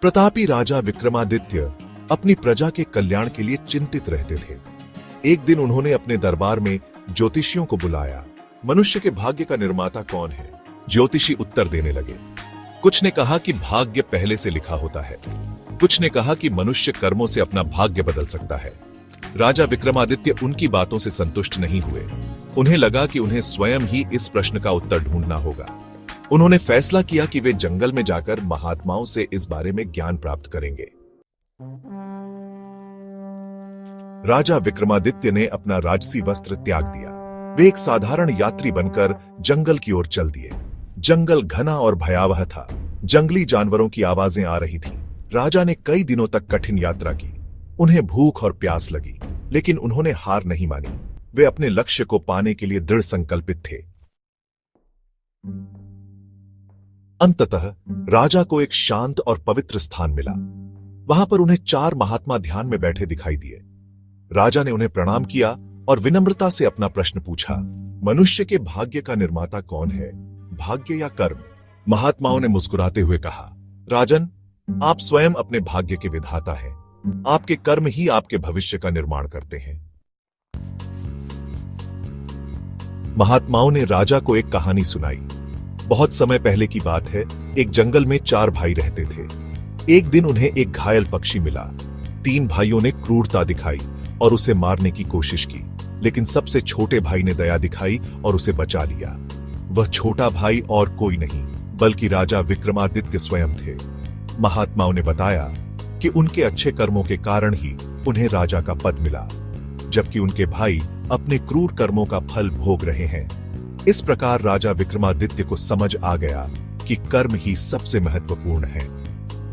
प्रतापी राजा विक्रमादित्य अपनी प्रजा के कल्याण के लिए चिंतित रहते थे। एक दिन उन्होंने अपने दरबार में ज्योतिषियों को बुलाया। मनुष्य के भाग्य का निर्माता कौन है? ज्योतिषी उत्तर देने लगे। कुछ ने कहा कि भाग्य पहले से लिखा होता है, कुछ ने कहा कि मनुष्य कर्मों से अपना भाग्य बदल सकता है। राजा विक्रमादित्य उनकी बातों से संतुष्ट नहीं हुए। उन्हें लगा कि उन्हें स्वयं ही इस प्रश्न का उत्तर ढूंढना होगा। उन्होंने फैसला किया कि वे जंगल में जाकर महात्माओं से इस बारे में ज्ञान प्राप्त करेंगे। राजा विक्रमादित्य ने अपना राजसी वस्त्र त्याग दिया। वे एक साधारण यात्री बनकर जंगल की ओर चल दिए। जंगल घना और भयावह था। जंगली जानवरों की आवाजें आ रही थीं। राजा ने कई दिनों तक कठिन यात्रा की। उन्हें भूख और प्यास लगी, लेकिन उन्होंने हार नहीं मानी। वे अपने लक्ष्य को पाने के लिए दृढ़ संकल्पित थे। अंततः राजा को एक शांत और पवित्र स्थान मिला। वहां पर उन्हें 4 महात्मा ध्यान में बैठे दिखाई दिए। राजा ने उन्हें प्रणाम किया और विनम्रता से अपना प्रश्न पूछा, मनुष्य के भाग्य का निर्माता कौन है, भाग्य या कर्म? महात्माओं ने मुस्कुराते हुए कहा, राजन, आप स्वयं अपने भाग्य के विधाता हैं। आपके कर्म ही आपके भविष्य का निर्माण करते हैं। महात्माओं ने राजा को एक कहानी सुनाई। बहुत समय पहले की बात है। एक जंगल में 4 भाई रहते थे। एक दिन उन्हें एक घायल पक्षी मिला। 3 भाइयों ने क्रूरता दिखाई और उसे मारने की कोशिश की, लेकिन सबसे छोटे भाई ने दया दिखाई और उसे बचा लिया। वह छोटा भाई और कोई नहीं, बल्कि राजा विक्रमादित्य स्वयं थे। महात्माओं ने बताया कि उनके अच्छे कर्मों के कारण ही उन्हें राजा का पद मिला, जबकि उनके भाई अपने क्रूर कर्मों का फल भोग रहे हैं। इस प्रकार राजा विक्रमादित्य को समझ आ गया कि कर्म ही सबसे महत्वपूर्ण है।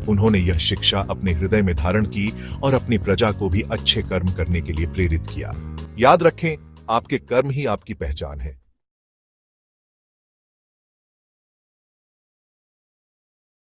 उन्होंने यह शिक्षा अपने हृदय में धारण की और अपनी प्रजा को भी अच्छे कर्म करने के लिए प्रेरित किया। याद रखें, आपके कर्म ही आपकी पहचान है।